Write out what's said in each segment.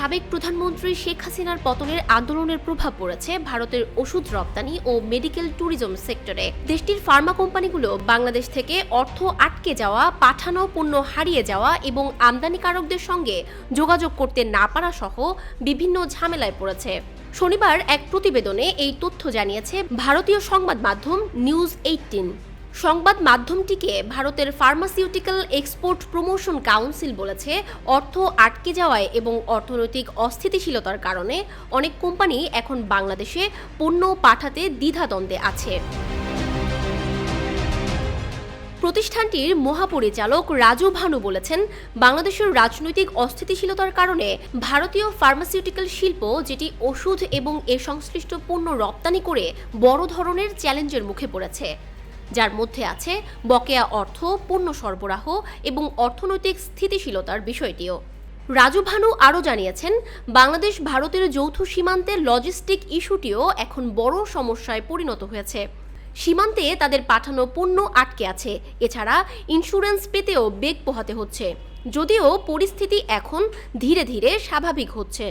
সাবেক প্রধানমন্ত্রী শেখ হাসিনার পতনের আন্দোলনের প্রভাব পড়েছে ভারতের ওষুধ রপ্তানি ও মেডিকেল ট্যুরিজম সেক্টরে। দেশটির ফার্মা কোম্পানিগুলো বাংলাদেশ থেকে অর্থ আটকে যাওয়া, পাঠানো পণ্য হারিয়ে যাওয়া এবং আমদানিকারকদের সঙ্গে যোগাযোগ করতে না পারা সহ বিভিন্ন ঝামেলায় পড়েছে। শনিবার এক প্রতিবেদনে এই তথ্য জানিয়েছে ভারতীয় সংবাদ মাধ্যম নিউজ 18। সংবাদ মাধ্যমটিকে ভারতের ফার্মাসিউটিক্যাল এক্সপোর্ট প্রমোশন কাউন্সিল বলেছে, অর্থ আটকে যাওয়ায় এবং অর্থনৈতিক অস্থিতিশীলতার কারণে অনেক কোম্পানি এখন বাংলাদেশে পণ্য পাঠাতে দ্বিধাদ্বন্দ্বে আছে। প্রতিষ্ঠানটির মহাপরিচালক রাজু ভানু বলেছেন, বাংলাদেশের রাজনৈতিক অস্থিতিশীলতার কারণে ভারতীয় ফার্মাসিউটিক্যাল শিল্প, যেটি ওষুধ এবং এ সংশ্লিষ্ট পণ্য রপ্তানি করে বড় ধরনের চ্যালেঞ্জের মুখে পড়েছে, যার মধ্যে আছে বকেয়া অর্থ, পণ্য সরবরাহ এবং অর্থনৈতিক স্থিতিশীলতার বিষয়টিও। রাজু ভানু আরও জানিয়েছেন, বাংলাদেশ ভারতের যৌথ সীমান্তে লজিস্টিক ইস্যুটিও এখন বড় সমস্যায় পরিণত হয়েছে। সীমান্তে তাদের পাঠানো পণ্য আটকে আছে। এছাড়া ইন্স্যুরেন্স পেতেও বেগ পোহাতে হচ্ছে, যদিও পরিস্থিতি এখন ধীরে ধীরে স্বাভাবিক হচ্ছে।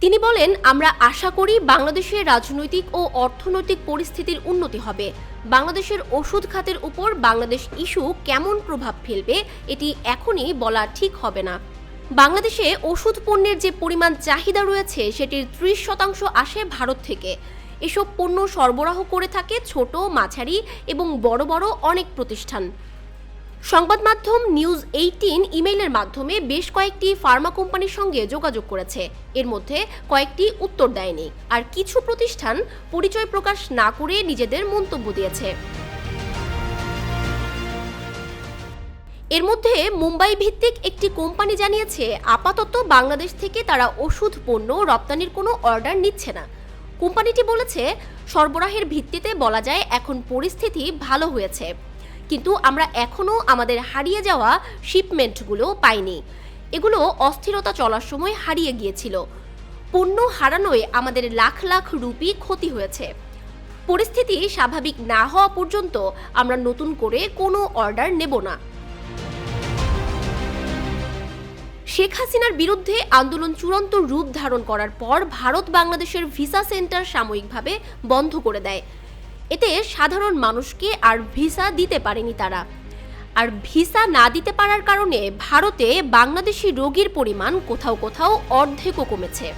তিনি বলেন, আমরা আশা করি বাংলাদেশের রাজনৈতিক ও অর্থনৈতিক পরিস্থিতির উন্নতি হবে। বাংলাদেশের ওষুধ খাতের উপর বাংলাদেশ ইস্যু কেমন প্রভাব ফেলবে এটি এখনই বলা ঠিক হবে না। বাংলাদেশে ওষুধ পণ্যের যে পরিমাণ চাহিদা রয়েছে সেটির 30% আসে ভারত থেকে। এসব পণ্য সরবরাহ করে থাকে ছোট, মাঝারি এবং বড় বড় অনেক প্রতিষ্ঠান। সংবাদ মাধ্যম নিউজ 18 ইমেইলের মাধ্যমে বেশ কয়েকটি ফার্মা কোম্পানির সঙ্গে যোগাযোগ করেছে। এর মধ্যে কয়েকটি উত্তর দেয়নি, আর কিছু প্রতিষ্ঠান পরিচয় প্রকাশ না করে নিজেদের মন্তব্য দিয়েছে। এর মধ্যে মুম্বাই ভিত্তিক একটি কোম্পানি জানিয়েছে, আপাতত বাংলাদেশ থেকে তারা ওষুধ পণ্য রপ্তানির কোনো অর্ডার নিচ্ছে না। কোম্পানিটি বলেছে, সরবরাহের ভিত্তিতে বলা যায় এখন পরিস্থিতি ভালো হয়েছে, কিন্তু আমরা এখনও আমাদের হারিয়ে যাওয়া শিপমেন্টগুলো পাইনি। এগুলো অস্থিরতা চলার সময় হারিয়ে গিয়েছিল। পণ্য হারানোয় আমাদের লাখ লাখ রুপি ক্ষতি হয়েছে। পরিস্থিতি স্বাভাবিক না হওয়া পর্যন্ত আমরা নতুন করে কোনো অর্ডার নেব না। শেখ হাসিনার বিরুদ্ধে আন্দোলন চূড়ান্ত রূপ ধারণ করার পর ভারত বাংলাদেশের ভিসা সেন্টার সাময়িকভাবে বন্ধ করে দেয়। এতে সাধারণ মানুষকে আর ভিসা দিতে পারেনি তারা। আর ভিসা না দিতে পারার কারণে ভারতে বাংলাদেশি রোগীর পরিমাণ কোথাও কোথাও অর্ধেকও কমেছে।